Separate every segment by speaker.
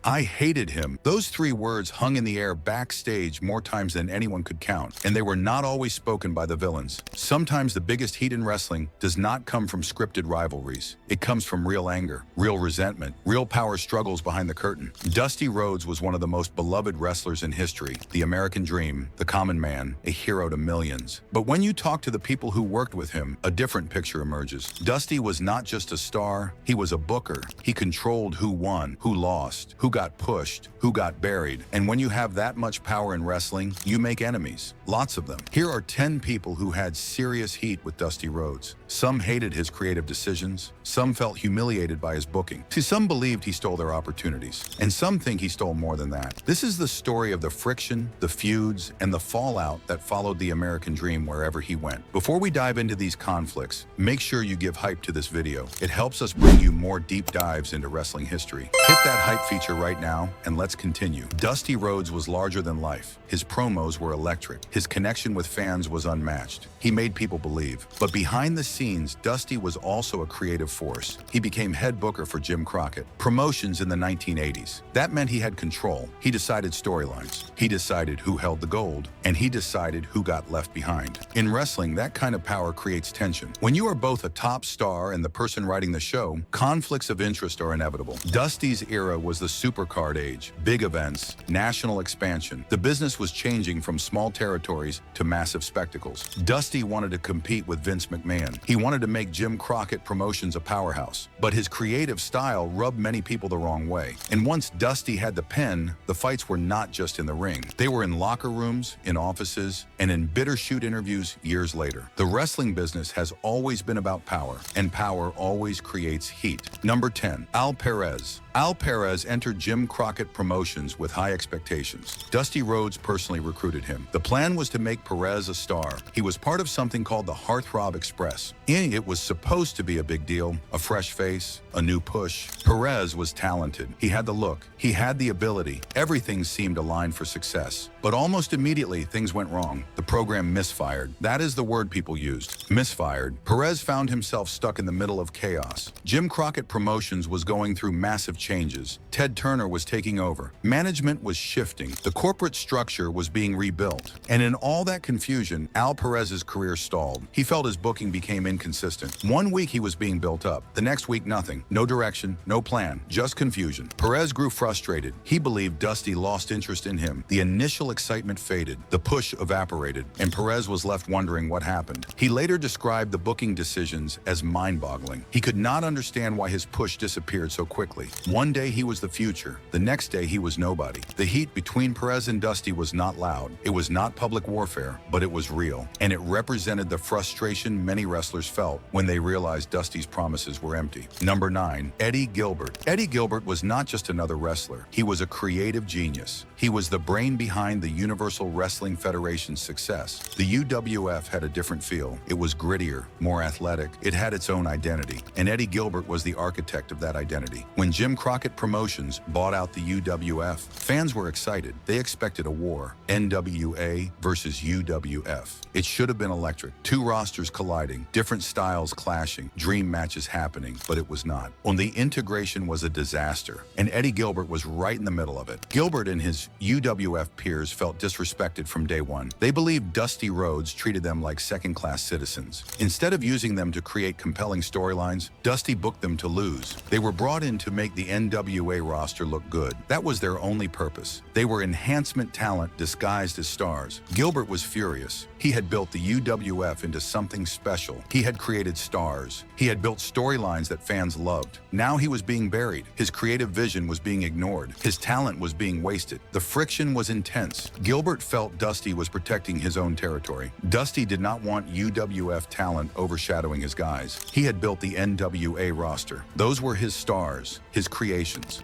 Speaker 1: "I hated him." Those three words hung in the air backstage more times than anyone could count, and they were not always spoken by the villains. Sometimes the biggest heat in wrestling does not come from scripted rivalries. It comes from real anger, real resentment, real power struggles behind the curtain. Dusty Rhodes was one of the most beloved wrestlers in history, the American dream, the common man, a hero to millions. But when you talk to the people who worked with him, a different picture emerges. Dusty was not just a star, he was a booker. He controlled who won, who lost, who got pushed, who got buried. And when you have that much power in wrestling, you make enemies. Lots of them. Here are 10 people who had serious heat with Dusty Rhodes. Some hated his creative decisions. Some felt humiliated by his booking. See, some believed he stole their opportunities. And some think he stole more than that. This is the story of the friction, the feuds, and the fallout that followed the American dream wherever he went. Before we dive into these conflicts, make sure you give hype to this video. It helps us bring you more deep dives into wrestling history. Hit that hype feature right now, and let's continue. Dusty Rhodes was larger than life. His promos were electric. His connection with fans was unmatched. He made people believe. But behind the scenes, Dusty was also a creative force. He became head booker for Jim Crockett Promotions in the 1980s. That meant he had control. He decided storylines. He decided who held the gold, and he decided who got left behind. In wrestling, that kind of power creates tension. When you are both a top star and the person writing the show, conflicts of interest are inevitable. Dusty's era was the supercard age, big events, national expansion. The business was changing from small territories to massive spectacles. Dusty wanted to compete with Vince McMahon. He wanted to make Jim Crockett Promotions a powerhouse. But his creative style rubbed many people the wrong way. And once Dusty had the pen, the fights were not just in the ring. They were in locker rooms, in offices, and in bitter shoot interviews years later. The wrestling business has always been about power, and power always creates heat. Number 10, Al Perez. Al Perez entered Jim Crockett Promotions with high expectations. Dusty Rhodes personally recruited him. The plan was to make Perez a star. He was part of something called the Heartthrob Express. It was supposed to be a big deal, a fresh face, a new push. Perez was talented. He had the look. He had the ability. Everything seemed aligned for success. But almost immediately, things went wrong. The program misfired. That is the word people used. Misfired. Perez found himself stuck in the middle of chaos. Jim Crockett Promotions was going through massive changes. Ted Turner was taking over. Management was shifting. The corporate structure was being rebuilt. And in all that confusion, Al Perez's career stalled. He felt his booking became inconsistent. One week he was being built up. The next week, nothing. No direction, no plan, just confusion. Perez grew frustrated. He believed Dusty lost interest in him. The initial excitement faded. The push evaporated. And Perez was left wondering what happened. He later described the booking decisions as mind-boggling. He could not understand why his push disappeared so quickly. One day he was the future. The next day he was nobody. The heat between Perez and Dusty was not loud. It was not public warfare, but it was real. And it represented the frustration many wrestlers felt when they realized Dusty's promises were empty. Number 9, Eddie Gilbert. Eddie Gilbert was not just another wrestler. He was a creative genius. He was the brain behind the Universal Wrestling Federation's success. The UWF had a different feel. It was grittier, more athletic. It had its own identity. And Eddie Gilbert was the architect of that identity. When Jim Crockett Promotions bought out the UWF, fans were excited. They expected a war. NWA versus UWF. It should have been electric. Two rosters colliding, different styles clashing, dream matches happening, but it was not. The integration was a disaster, and Eddie Gilbert was right in the middle of it. Gilbert and his UWF peers felt disrespected from day one. They believed Dusty Rhodes treated them like second-class citizens. Instead of using them to create compelling storylines, Dusty booked them to lose. They were brought in to make the NWA roster look good. That was their only purpose. They were enhancement talent disguised as stars. Gilbert was furious. He had built the UWF into something special. He had created stars. He had built storylines that fans loved. Now he was being buried. His creative vision was being ignored. His talent was being wasted. The friction was intense. Gilbert felt Dusty was protecting his own territory. Dusty did not want UWF talent overshadowing his guys. He had built the NWA roster. Those were his stars, his creations.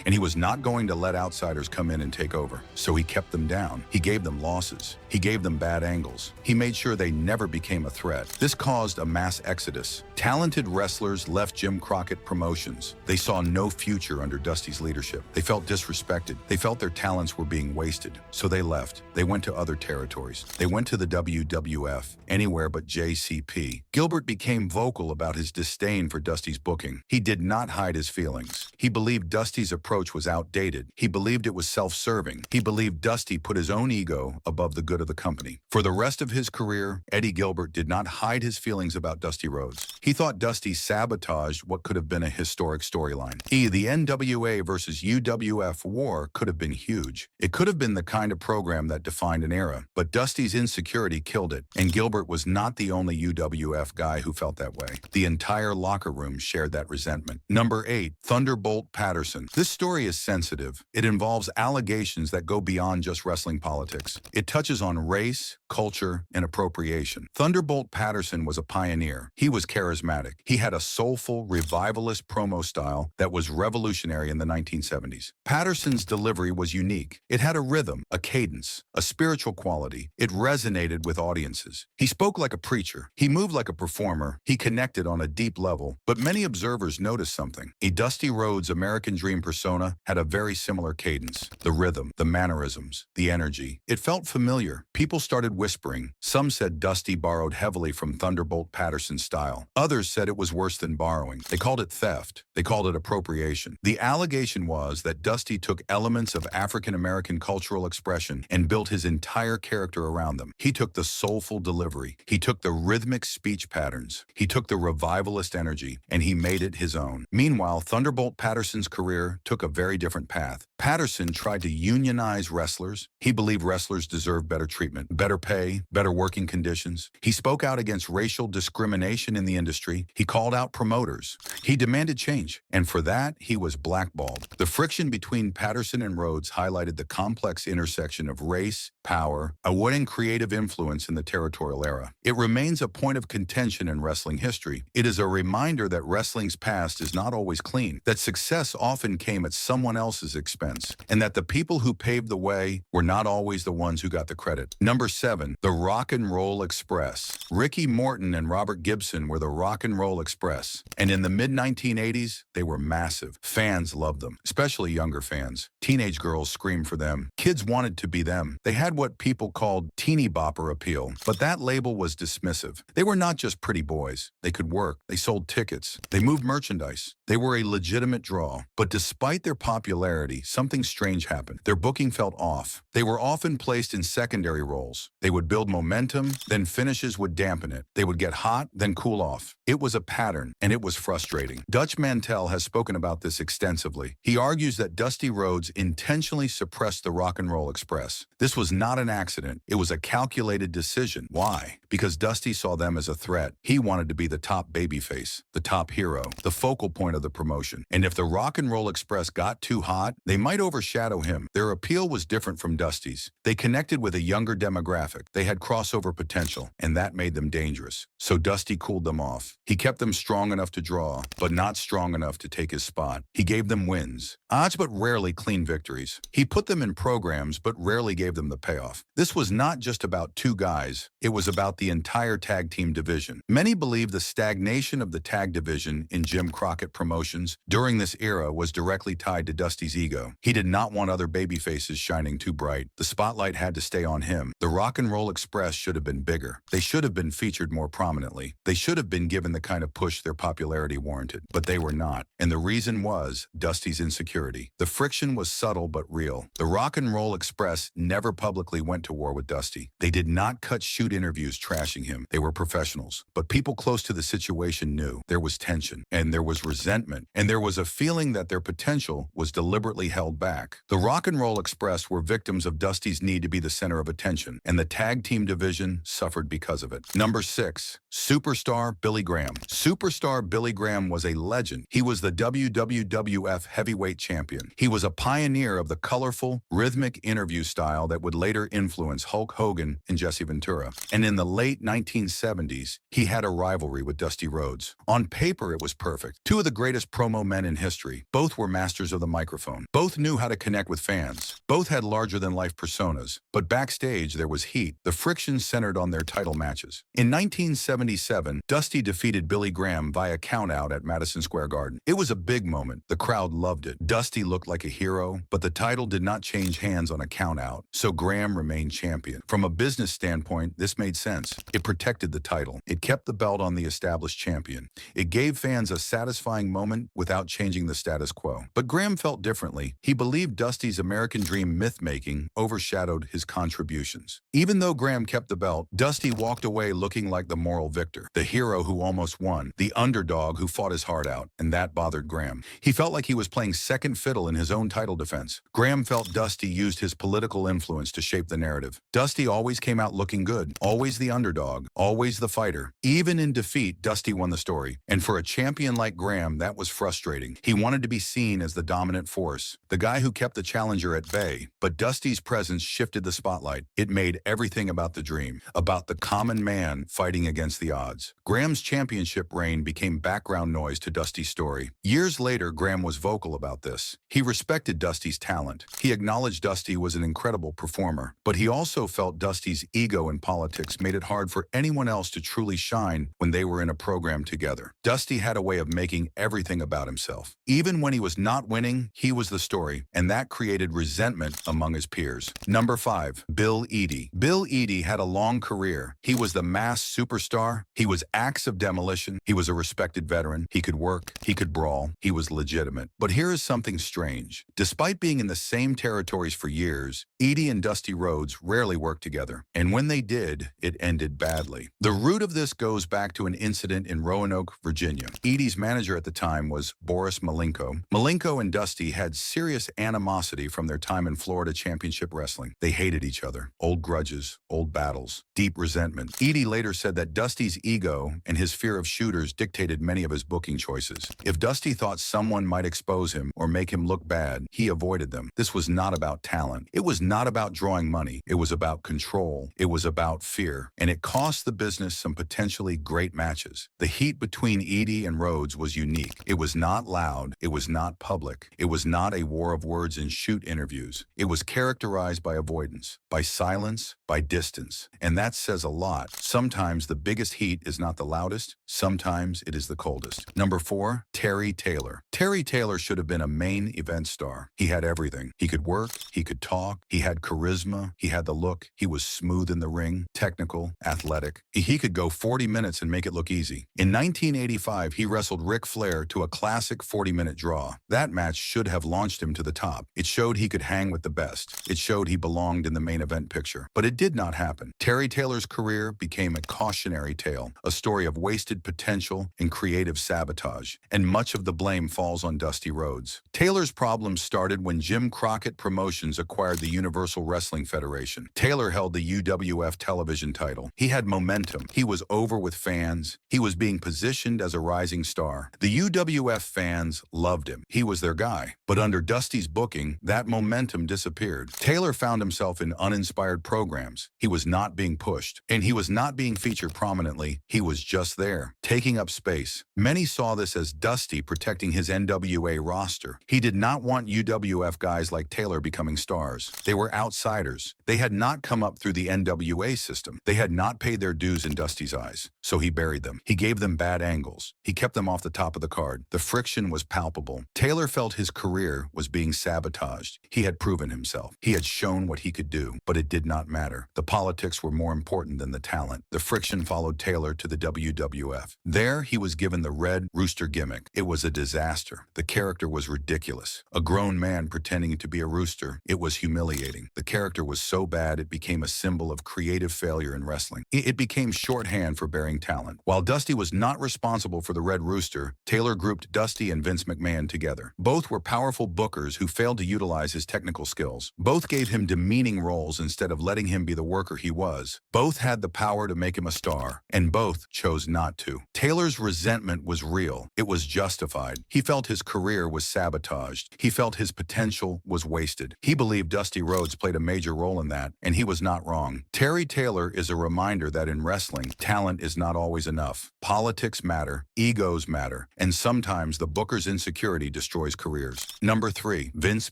Speaker 1: And he was not going to let outsiders come in and take over. So he kept them down. He gave them losses. He gave them bad angles. He made sure they never became a threat. This caused a mass exodus. Talented wrestlers left Jim Crockett Promotions. They saw no future under Dusty's leadership. They felt disrespected. They felt their talents were being wasted. So they left. They went to other territories. They went to the WWF, anywhere but JCP. Gilbert became vocal about his disdain for Dusty's booking. He did not hide his feelings. He believed Dusty's approach was outdated. He believed it was self-serving. He believed Dusty put his own ego above the good of the company. For the rest of his career, Eddie Gilbert did not hide his feelings about Dusty Rhodes. He thought Dusty sabotaged what could have been a historic storyline. The NWA versus UWF war could have been huge. It could have been the kind of program that defined an era, but Dusty's insecurity killed it, and Gilbert was not the only UWF guy who felt that way. The entire locker room shared that resentment. Number 8, Thunderbolt Patterson. This story is sensitive. It involves allegations that go beyond just wrestling politics. It touches on race, culture, and appropriation. Thunderbolt Patterson was a pioneer. He was charismatic. He had a soulful, revivalist promo style that was revolutionary in the 1970s. Patterson's delivery was unique. It had a rhythm, a cadence, a spiritual quality. It resonated with audiences. He spoke like a preacher. He moved like a performer. He connected on a deep level. But many observers noticed something. A Dusty Rhodes American Dream persona had a very similar cadence. The rhythm, the mannerisms, the energy. It felt familiar. People started whispering. Some said Dusty borrowed heavily from Thunderbolt Patterson's style. Others said it was worse than borrowing. They called it theft. They called it appropriation. The allegation was that Dusty took elements of African-American cultural expression and built his entire character around them. He took the soulful delivery. He took the rhythmic speech patterns. He took the revivalist energy, and he made it his own. Meanwhile, Thunderbolt Patterson's career took a very different path. Patterson tried to unionize wrestlers. He believed wrestlers deserved better treatment, better pay, better working conditions. He spoke out against racial discrimination in the industry. He called out promoters. He demanded change, and for that, he was blackballed. The friction between Patterson and Rhodes highlighted the complex intersection of race, power, and creative influence in the territorial era. It remains a point of contention in wrestling history. It is a reminder that wrestling's past is not always clean, that success often came at someone else's expense, and that the people who paved the way were not always the ones who got the credit. Number 7, the Rock and Roll Express. Ricky Morton and Robert Gibson were the Rock and Roll Express, and in the mid-1980s, they were massive. Fans loved them, especially younger fans. Teenage girls screamed for them. Kids wanted to be them. They had what people called teeny bopper appeal, but that label was dismissive. They were not just pretty boys. They could work. They sold tickets. They moved merchandise. They were a legitimate draw. But despite their popularity, something strange happened. Their booking felt off. They were often placed in secondary roles. They would build momentum, then finishes would dampen it. They would get hot, then cool off. It was a pattern, and it was frustrating. Dutch Mantell has spoken about this extensively. He argues that Dusty Rhodes intentionally suppressed the Rock and Roll Express. This was not an accident. It was a calculated decision. Why? Because Dusty saw them as a threat. He wanted to be the top babyface, the top hero, the focal point of the promotion. And if the Rock and Roll Express got too hot, they might overshadow him. Their appeal was different from Dusty's. They connected with a younger demographic. They had crossover potential, and that made them dangerous. So Dusty cooled them off. He kept them strong enough to draw, but not strong enough to take his spot. He gave them wins, odds but rarely clean victories. He put them in programs, but rarely gave them the payoff. This was not just about two guys. It was about the entire tag team division. Many believe the stagnation of the tag division in Jim Crockett Promotions during this era was directly tied to Dusty's ego. He did not want other babyfaces shining too bright. The spotlight had to stay on him. The Rock and Roll Express should have been bigger. They should have been featured more prominently. They should have been given the kind of push their popularity warranted. But they were not. And the reason was Dusty's insecurity. The friction was subtle but real. The Rock and Roll Express never publicly went to war with Dusty. They did not cut shoot interviews trashing him. They were professionals. But people close to the situation knew there was tension, and there was resentment, and there was a feeling that their potential was deliberately held back. The Rock and Roll Express were victims of Dusty's need to be the center of attention, and the tag team division suffered because of it. Number 6, Superstar Billy Graham. Superstar Billy Graham was a legend. He was the WWF heavyweight champion. He was a pioneer of the colorful, rhythmic interview style that would later influence Hulk Hogan and Jesse Ventura. And in the late 1970s, he had a rivalry with Dusty Rhodes. On paper, it was perfect. Two of the greatest promo men in history. Both were masters of the microphone. Both knew how to connect with fans. Both had larger-than-life personas. But backstage, there was heat. The friction centered on their title matches. In 1977, Dusty defeated Billy Graham via countout at Madison Square Garden. It was a big moment. The crowd loved it. Dusty looked like a hero, but the title did not change hands on a countout, so Graham remained champion. From a business standpoint, this made sense. It protected the title. It kept the belt on the established champion. It gave fans a satisfying moment without changing changing the status quo. But Graham felt differently. He believed Dusty's American dream myth-making overshadowed his contributions. Even though Graham kept the belt, Dusty walked away looking like the moral victor, the hero who almost won, the underdog who fought his heart out, and that bothered Graham. He felt like he was playing second fiddle in his own title defense. Graham felt Dusty used his political influence to shape the narrative. Dusty always came out looking good, always the underdog, always the fighter. Even in defeat, Dusty won the story. And for a champion like Graham, that was frustrating. He wanted to be seen as the dominant force, the guy who kept the challenger at bay. But Dusty's presence shifted the spotlight. It made everything about the dream, about the common man fighting against the odds. Graham's championship reign became background noise to Dusty's story. Years later, Graham was vocal about this. He respected Dusty's talent. He acknowledged Dusty was an incredible performer. But he also felt Dusty's ego in politics made it hard for anyone else to truly shine when they were in a program together. Dusty had a way of making everything about himself. Even when he was not winning, he was the story, and that created resentment among his peers. Number 5, Bill Eadie. Bill Eadie had a long career. He was the mass superstar. He was acts of demolition. He was a respected veteran. He could work. He could brawl. He was legitimate. But here is something strange. Despite being in the same territories for years, Eadie and Dusty Rhodes rarely worked together. And when they did, it ended badly. The root of this goes back to an incident in Roanoke, Virginia. Eadie's manager at the time was Boris Malenko. Malenko and Dusty had serious animosity from their time in Florida Championship Wrestling. They hated each other. Old grudges, old battles, deep resentment. Eadie later said that Dusty's ego and his fear of shooters dictated many of his booking choices. If Dusty thought someone might expose him or make him look bad, he avoided them. This was not about talent. It was not about drawing money. It was about control. It was about fear. And it cost the business some potentially great matches. The heat between Eadie and Rhodes was unique. It was not loud. It was not public. It was not a war of words in shoot interviews. It was characterized by avoidance, by silence, by distance. And that says a lot. Sometimes the biggest heat is not the loudest. Sometimes it is the coldest. Number 4, Terry Taylor. Terry Taylor should have been a main event star. He had everything. He could work. He could talk. He had charisma. He had the look. He was smooth in the ring, technical, athletic. He could go 40 minutes and make it look easy. In 1985, he wrestled Ric Flair to a classic 40-minute draw. That match should have launched him to the top. It showed he could hang with the best. It showed he belonged in the main event picture. But it did not happen. Terry Taylor's career became a cautionary tale, a story of wasted potential and creative sabotage. And much of the blame falls on Dusty Rhodes. Taylor's problems started when Jim Crockett Promotions acquired the Universal Wrestling Federation. Taylor held the UWF television title. He had momentum. He was over with fans. He was being positioned as a rising star. The UWF fans loved him. He was their guy. But under Dusty's booking, that momentum disappeared. Taylor found himself in uninspired programs. He was not being pushed, and he was not being featured prominently. He was just there, taking up space. Many saw this as Dusty protecting his NWA roster. He did not want UWF guys like Taylor becoming stars. They were outsiders. They had not come up through the NWA system. They had not paid their dues in Dusty's eyes. So he buried them. He gave them bad angles. He kept them off the top of the card. The friction was palpable. Taylor felt his career was being sabotaged. He had proven himself. He had shown what he could do, but it did not matter. The politics were more important than the talent. The friction followed Taylor to the WWF. There, he was given the Red Rooster gimmick. It was a disaster. The character was ridiculous. A grown man pretending to be a rooster. It was humiliating. The character was so bad it became a symbol of creative failure in wrestling. It became shorthand for burying talent. While Dusty was not responsible for the Red Rooster, Taylor grouped Dusty and Vince McMahon together. Both were powerful bookers who failed to utilize his technical skills. Both gave him demeaning roles instead of letting him be the worker he was. Both had the power to make him a star, and both chose not to. Taylor's resentment was real. It was justified. He felt his career was sabotaged. He felt his potential was wasted. He believed Dusty Rhodes played a major role in that, and he was not wrong. Terry Taylor is a reminder that in wrestling, talent is not always enough. Politics matter, egos matter, and sometimes the booker's insecurity destroys careers. Number 3, Vince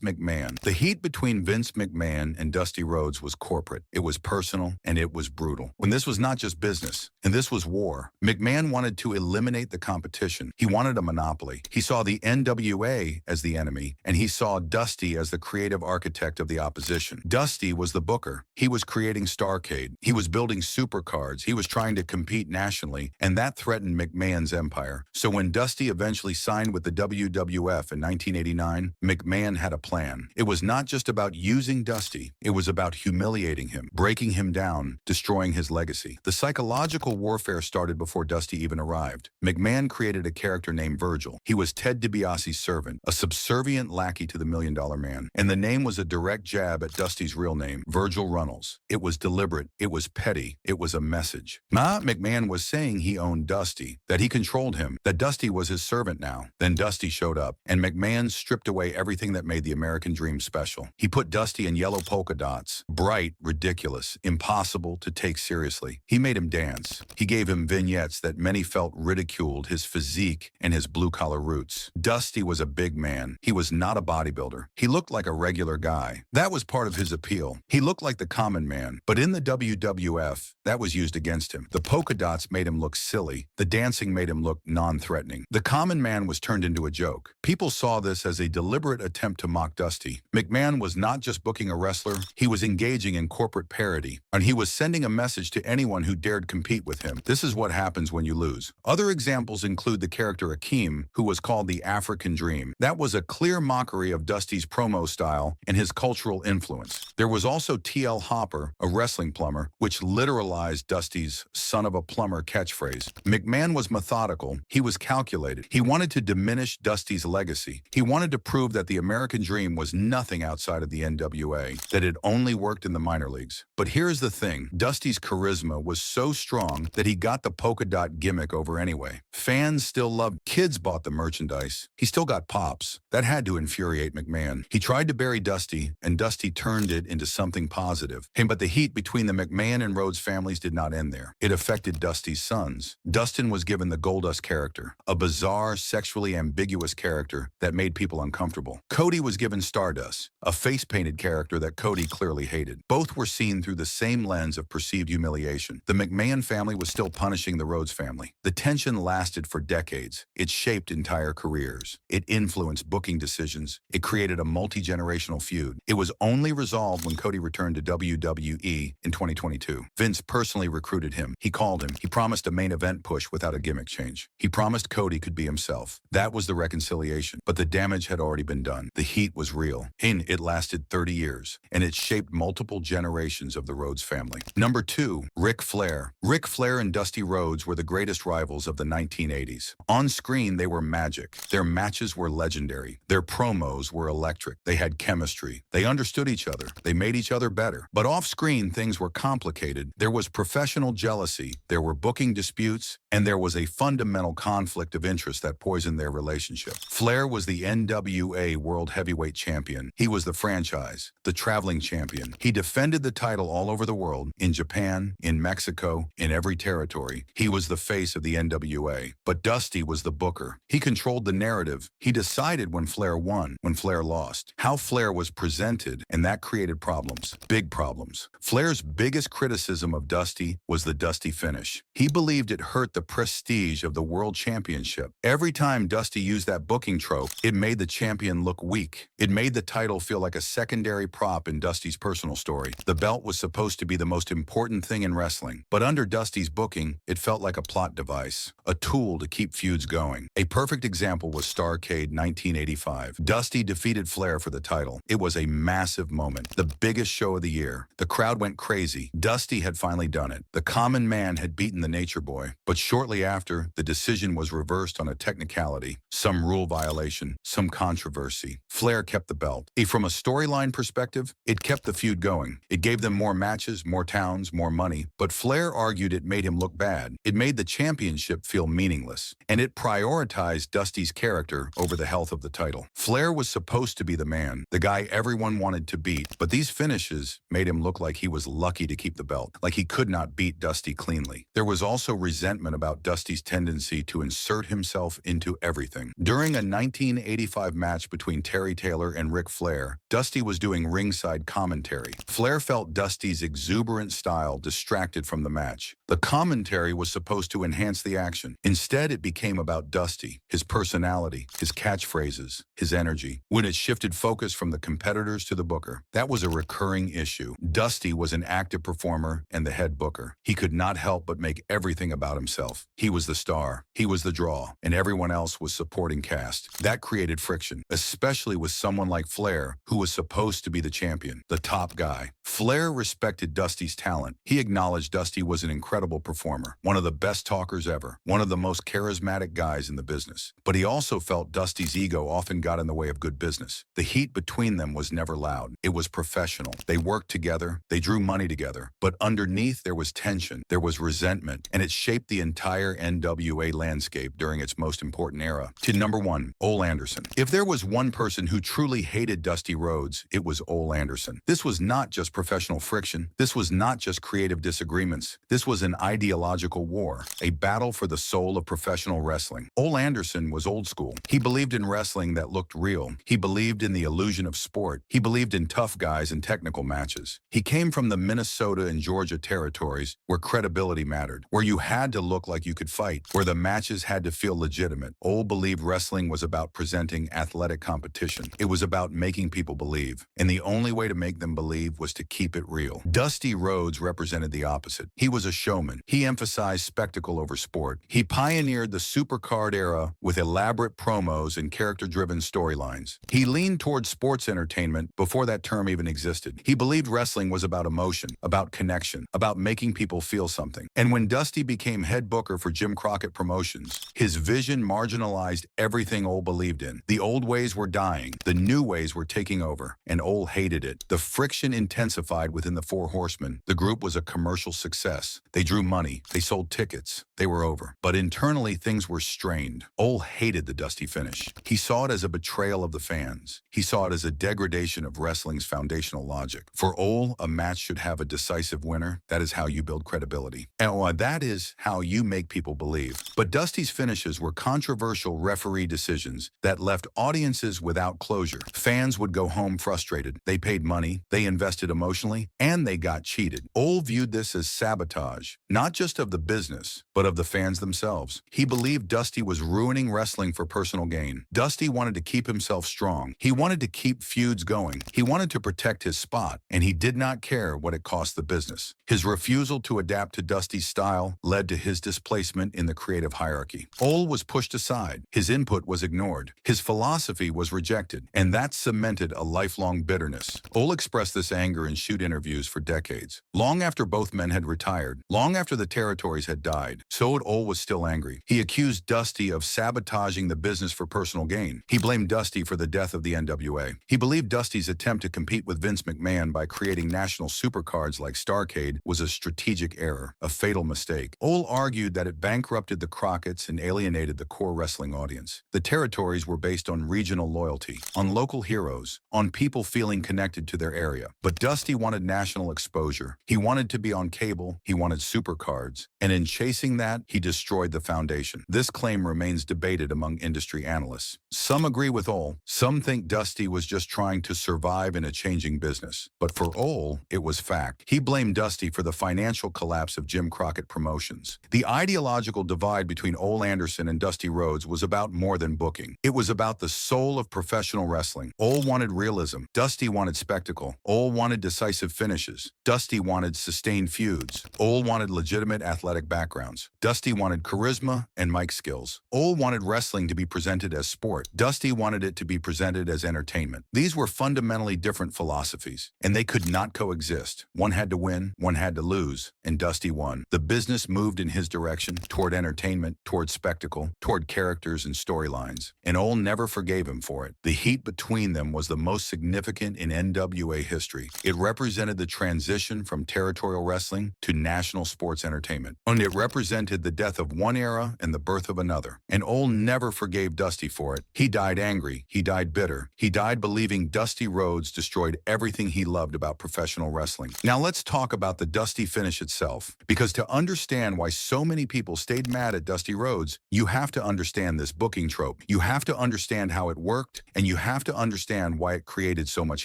Speaker 1: McMahon. The heat between Vince McMahon and Dusty Rhodes was corporate. It was personal, and it was brutal. When this was not just business, and this was war. McMahon wanted to eliminate the competition. He wanted a monopoly. He saw the NWA as the enemy, and he saw Dusty as the creative architect of the opposition. Dusty was the booker. He was creating Starrcade. He was building supercards. He was trying to compete nationally, and that threatened McMahon's empire. So when Dusty eventually signed with the WWF in 1989, McMahon had a plan. It was not just about using Dusty. It was about humiliating him, breaking him down, destroying his legacy. The psychological warfare started before Dusty even arrived. McMahon created a character named Virgil. He was Ted DiBiase's servant, a subservient lackey to the $1 Million Man. And the name was a direct jab at Dusty's real name, Virgil Runnels. It was deliberate. It was petty. It was a message. McMahon was saying he owned Dusty, that he controlled him, that Dusty was his servant now. Then Dusty showed up, and McMahon stripped away everything that made the American dream special. He put Dusty in yellow polka dots, bright, ridiculous, impossible to take seriously. He made him dance. He gave him vignettes that many felt ridiculed his physique and his blue-collar roots. Dusty was a big man. He was not a bodybuilder. He looked like a regular guy. That was part of his appeal. He looked like the common man. But in the WWF, that was used against him. The polka dots made him look silly. The dancing made him look non-threatening. The common man was turned into a joke. People saw this as a deliberate attempt to mock Dusty. McMahon was not just booking a wrestler, he was engaging in corporate parody, and he was sending a message to anyone who dared compete with him. This is what happens when you lose. Other examples include the character Akeem, who was called the African Dream. That was a clear mockery of Dusty's promo style and his cultural influence. There was also T.L. Hopper, a wrestling plumber, which literalized Dusty's son of a plumber catchphrase. McMahon was methodical. He was calculated. He wanted to diminish Dusty's legacy. He wanted to prove that the American Dream was nothing outside of the NWA, that it only worked in the minor leagues. But here's the thing. Dusty's charisma was so strong that he got the polka dot gimmick over anyway. Fans still loved. Kids bought the merchandise. He still got pops. That had to infuriate McMahon. He tried to bury Dusty, and Dusty turned it into something positive. But the heat between the McMahon and Rhodes families did not end there. It affected Dusty's sons. Dustin was given the Goldust character, a bizarre, sexually ambiguous character that made people uncomfortable. Cody was given Stardust, a face-painted character that Cody clearly hated. Both were seen through the same lens of perceived humiliation. The McMahon family was still punishing the Rhodes family. The tension lasted for decades. It shaped entire careers. It influenced booking decisions. It created a multi-generational feud. It was only resolved when Cody returned to WWE in 2022. Vince personally recruited him. He called him. He promised a main event push without a gimmick change. He promised Cody could be himself. That was the reconciliation. But the damage had already been done. The heat was real. And it lasted 30 years. And it shaped multiple generations of the Rhodes family. Number 2, Ric Flair. Ric Flair and Dusty Rhodes were the greatest rivals of the 1980s. On screen, they were magic. Their matches were legendary. Their promos were electric. They had chemistry. They understood each other. They made each other better. But off-screen, things were complicated. There was professional jealousy. There were booking disputes. And there was a fundamental conflict of interest that poisoned their relationship. Flair was the NWA World Heavyweight Champion. He was the franchise, the traveling champion. He defended the title all over the world, in Japan, in Mexico, in every territory. He was the face of the NWA. But Dusty was the booker. He controlled the narrative. He decided when Flair won, when Flair lost, how Flair was presented, and that created problems, big problems. Flair's biggest criticism of Dusty was the Dusty finish. He believed it hurt the prestige of the World Championship. Every time Dusty used that booking trope, it made the champion look weak. It made the title feel like a secondary prop in Dusty's personal story. The belt was supposed to be the most important thing in wrestling, but under Dusty's booking, it felt like a plot device, a tool to keep feuds going. A perfect example was Starrcade 1985. Dusty defeated Flair for the title. It was a massive moment, the biggest show of the year. The crowd went crazy. Dusty had finally done it. The common man had beaten the Nature Boy. But shortly after, the decision was reversed on a technicality, some rule violation, some controversy. Flair kept the belt. From a storyline perspective, it kept the feud going. It gave them more matches, more towns, more money. But Flair argued it made him look bad. It made the championship feel meaningless. And it prioritized Dusty's character over the health of the title. Flair was supposed to be the man, the guy everyone wanted to beat. But these finishes made him look like he was lucky to keep the belt, like he could not beat Dusty cleanly. There was also resentment about Dusty's tendency to insert himself into everything. During a 1985 match between Terry Taylor and Ric Flair, Dusty was doing ringside commentary. Flair felt Dusty's exuberant style distracted from the match. The commentary was supposed to enhance the action. Instead, it became about Dusty, his personality, his catchphrases, his energy. When it shifted focus from the competitors to the booker, that was a recurring issue. Dusty was an active performer and the head booker. He could not help but make everything about himself. He was the star. He was the draw. And everyone else was supporting cast. That created friction, especially with someone like Flair, who was supposed to be the champion, the top guy. Flair respected Dusty's talent. He acknowledged Dusty was an incredible performer, one of the best talkers ever, one of the most charismatic guys in the business. But he also felt Dusty's ego often got in the way of good business. The heat between them was never loud. It was professional. They worked together. They drew money together. But underneath there was tension. There was resentment. And it shaped the entire NWA landscape during its most important era. To number 1, Ole Anderson. If there was one person who truly hated Dusty Rhodes, it was Ole Anderson. This was not just professional friction. This was not just creative disagreements. This was an ideological war, a battle for the soul of professional wrestling. Ole Anderson was old school. He believed in wrestling that looked real. He believed in the illusion of sport. He believed in tough guys and technical matches. He came from the Minnesota and Georgia territories where credibility mattered, where you had to look like you could fight, where the matches had to feel legitimate. Ole believed wrestling was about presenting athletic competition. It was about making people believe. And the only way to make them believe was to keep it real. Dusty Rhodes represented the opposite. He was a showman. He emphasized spectacle over sport. He pioneered the supercard era with elaborate promos and character-driven storylines. He leaned towards sports entertainment before that term even existed. He believed wrestling was about emotion, about connection, about making people feel something. And when Dusty became head booker for Jim Crockett Promotions, his vision marginalized everything Ole believed in. The old ways were dying. The new ways were taking over. And Ole hated it. The friction intensified within the Four Horsemen. The group was a commercial success. They drew money. They sold tickets. They were over. But internally, things were strained. Ole hated the Dusty finish. He saw it as a betrayal of the fans. He saw it as a degradation of wrestling's foundational logic. For Ole, a match should have a decisive winner. That is how you build credibility. And that is how you make people believe. But Dusty's finishes were controversial referee decisions that left audiences without closure. Fans would go home frustrated. They paid money, they invested emotionally, and they got cheated. Ole viewed this as sabotage, not just of the business, but of the fans themselves. He believed Dusty was ruining wrestling for personal gain. Dusty wanted to keep himself strong. He wanted to keep feuds going. He wanted to protect his spot, and he did not care what it cost the business. His refusal to adapt to Dusty's style led to his displacement in the creative hierarchy. Ole was pushed aside. His input was ignored. His philosophy was rejected, and that cemented a lifelong bitterness. Ole expressed this anger in shoot interviews for decades. Long after both men had retired, long after the territories had died, Ole was still angry. He accused Dusty of sabotaging the business for personal gain. He blamed Dusty for the death of the NWA. He believed Dusty's attempt to compete with Vince McMahon by creating national supercards like Starrcade was a strategic error, a fatal mistake. Ole argued that it bankrupted the Crockett's and alienated the core wrestling audience. The territories were based on regional loyalty, on local heroes, on people feeling connected to their area. But Dusty wanted national exposure. He wanted to be on cable. He wanted supercards. And in chasing that, he destroyed the foundation. This claim remains debated among industry analysts. Some agree with Ole. Some think Dusty was just trying to survive in a changing business. But for Ole, it was fact. He blamed Dusty for the financial collapse of Jim Crockett Promotions. The ideological divide between Ole Anderson and Dusty Rhodes was about more than booking. It was about the soul of professional wrestling. Ole wanted realism. Dusty wanted spectacle. Ole wanted decisive finishes. Dusty wanted sustained feuds. Ole wanted legitimate athletic backgrounds. Dusty wanted charisma and mic skills. Ole wanted wrestling to be presented as sport. Dusty wanted it to be presented as entertainment. These were fundamentally different philosophies, and they could not coexist. One had to win, one had to lose, and Dusty won. The business moved in his direction, toward entertainment, toward spectacle, toward characters and storylines, and Ole never forgave him for it. The heat between them was the most significant in NWA history. It represented the transition from territorial wrestling to national sports entertainment, and it represented the death of one era and the birth of another. And Ole never forgave Dusty for it. He died angry. He died bitter. He died believing Dusty Rhodes destroyed everything he loved about professional wrestling. Now let's talk about the Dusty finish itself, because to understand why so many people stayed mad at Dusty Rhodes, you have to understand this booking trope. You have to understand how it worked, and you have to understand why it created so much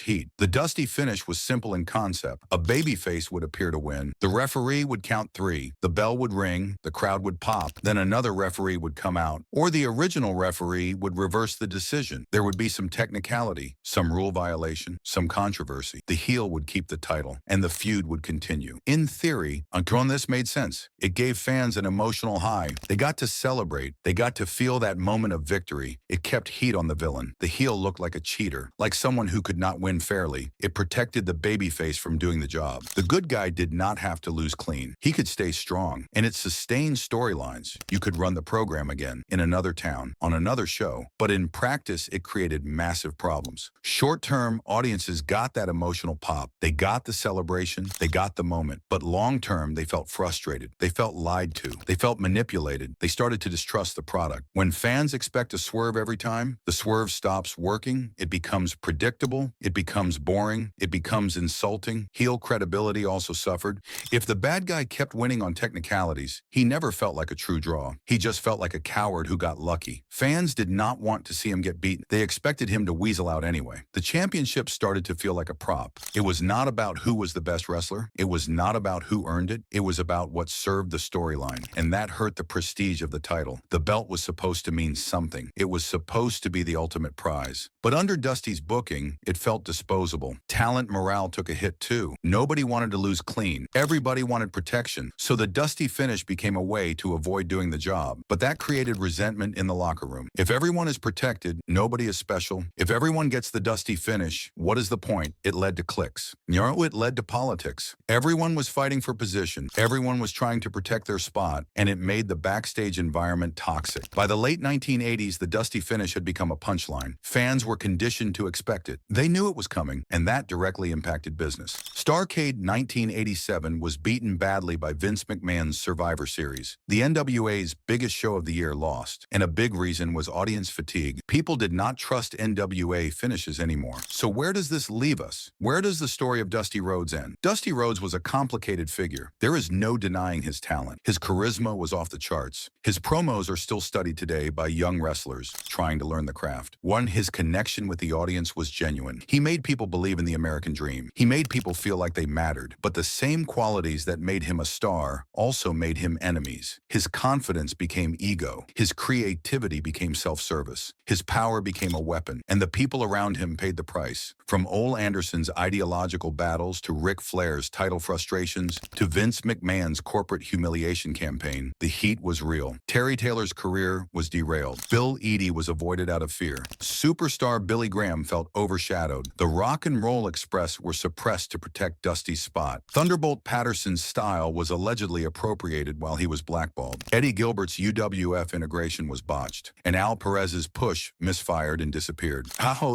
Speaker 1: heat. The Dusty finish was simple in concept. A babyface would appear to win. The referee would count 3. The bell would ring. The crowd would pop. Then another referee would come out, or the original referee would reverse the decision. There would be some technicality, some rule violation, some controversy. The heel would keep the title, and the feud would continue. In theory, until this made sense. It gave fans an emotional high. They got to celebrate. They got to feel that moment of victory, it kept heat on the villain. The heel looked like a cheater, like someone who could not win fairly. It protected the babyface from doing the job. The good guy did not have to lose clean. He could stay strong, and it sustained storylines. You could run the program again, in another town, on another show. But in practice, it created massive problems. Short-term, audiences got that emotional pop. They got the celebration, they got the moment. But long-term, they felt frustrated. They felt lied to. They felt manipulated. They started to distrust the product. When fans expect a swerve every time, the swerve stops working. It becomes predictable. It becomes boring. It becomes insulting. Heel credibility also suffered. If the bad guy kept winning on technicalities, he never felt like a true draw. He just felt like a coward who got lucky. Fans did not want to see him get beaten. They expected him to weasel out anyway. The championship started to feel like a prop. It was not about who was the best wrestler. It was not about who earned it. It was about what served the storyline. And that hurt the prestige of the title. The belt was supposed to mean something. It was supposed to be the ultimate prize. But under Dusty's booking, it felt disposable. Talent morale took a hit too. Nobody wanted to lose clean. Everybody wanted protection. So the Dusty finish became a way to avoid doing the job. But that created resentment in the locker room. If everyone is protected, nobody is special. If everyone gets the Dusty finish, what is the point? It led to cliques. It led to politics. Everyone was fighting for position. Everyone was trying to protect their spot, and it made the backstage environment toxic. By the late 1980s, the Dusty finish had become a punchline. Fans were conditioned to expect it. They knew it was coming, and that directly impacted business. Starrcade 1987 was beaten badly by Vince McMahon's Survivor Series. The NWA's biggest show of the year lost, and a big reason was audience fatigue. People did not trust NWA finishes anymore. So where does this leave us? Where does the story of Dusty Rhodes end? Dusty Rhodes was a complicated figure. There is no denying his talent. His charisma was off the charts. His promos are still studied today by young wrestlers trying to learn the craft. His connection with the audience was genuine. He made people believe in the American dream. He made people feel like they mattered. But the same qualities that made him a star also made him enemies. His confidence became ego. His creativity became self-service. His power became a weapon. And the people around him paid the price. From Ole Anderson's ideological battles to Ric Flair's title frustrations to Vince McMahon's corporate humiliation campaign, the heat was real. Terry Taylor's career was derailed. Bill Eadie was avoided out of fear. Superstar Billy Graham felt overshadowed. The Rock and Roll Express were suppressed to protect Dusty's spot. Thunderbolt Patterson's style was allegedly appropriated while he was blackballed. Eddie Gilbert's UWF integration was botched. And Al Perez's push misfired and disappeared.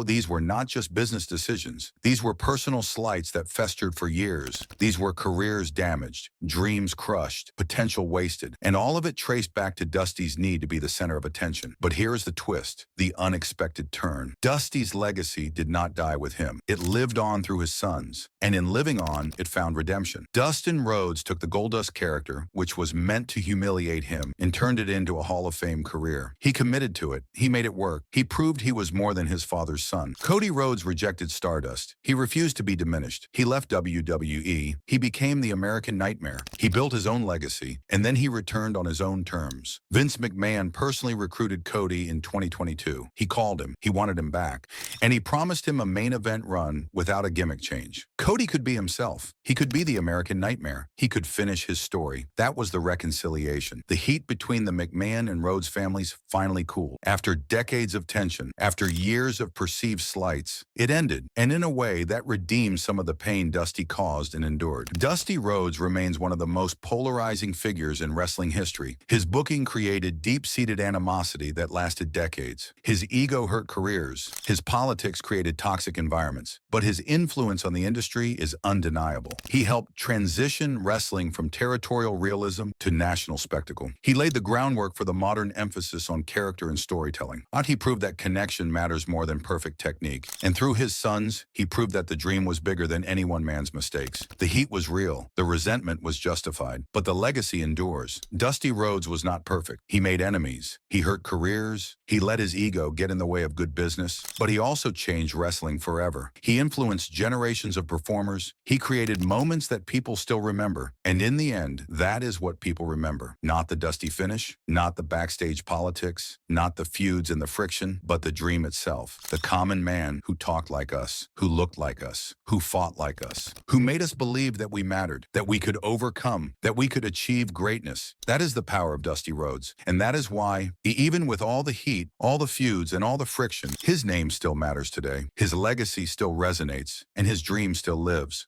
Speaker 1: These were not just business decisions. These were personal slights that festered for years. These were careers damaged, dreams crushed, potential wasted, and all of it traced back to Dusty's need to be the center of attention. But here's the twist, the unexpected turn. Dusty's legacy did not die with him. It lived on through his sons, and in living on, it found redemption. Dusty Rhodes took the Goldust character, which was meant to humiliate him, and turned it into a Hall of Fame career. He committed to it. He made it work. He proved he was more than his father's son. Cody Rhodes rejected Stardust. He refused to be diminished. He left WWE. He became the American Nightmare. He built his own legacy, and then he returned on his own terms. Vince McMahon personally recruited Cody in 2022. He called him. He wanted him back. And he promised him a main event run without a gimmick change. Cody could be himself. He could be the American Nightmare. He could finish his story. That was the reconciliation. The heat between the McMahon and Rhodes families finally cooled. After decades of tension, after years of perceived slights, it ended. And in a way, that redeemed some of the pain Dusty caused and endured. Dusty Rhodes remains one of the most polarizing figures in wrestling history. His booking created deep-seated animosity that lasted decades. His ego hurt careers. His politics created toxic environments. But his influence on the industry is undeniable. He helped transition wrestling from territorial realism to national spectacle. He laid the groundwork for the modern emphasis on character and storytelling. He proved that connection matters more than perfect technique. And through his sons, he proved that the dream was bigger than any one man's mistakes. The heat was real. The resentment was justified. But the legacy endures. Dusty Rhodes was not perfect. He made enemies. He hurt careers. He let his ego get in the way of good business. But he also changed wrestling forever. He influenced generations of performers. He created moments that people still remember. And in the end, that is what people remember. Not the dusty finish, not the backstage politics, not the feuds and the friction, but the dream itself. The common man who talked like us, who looked like us, who fought like us, who made us believe that we mattered, that we could overcome, that we could achieve greatness. That is the power of Dusty Rhodes. And that is why, even with all the heat, all the feuds, and all the friction, his name still matters today. His legacy still resonates, and his dream still lives.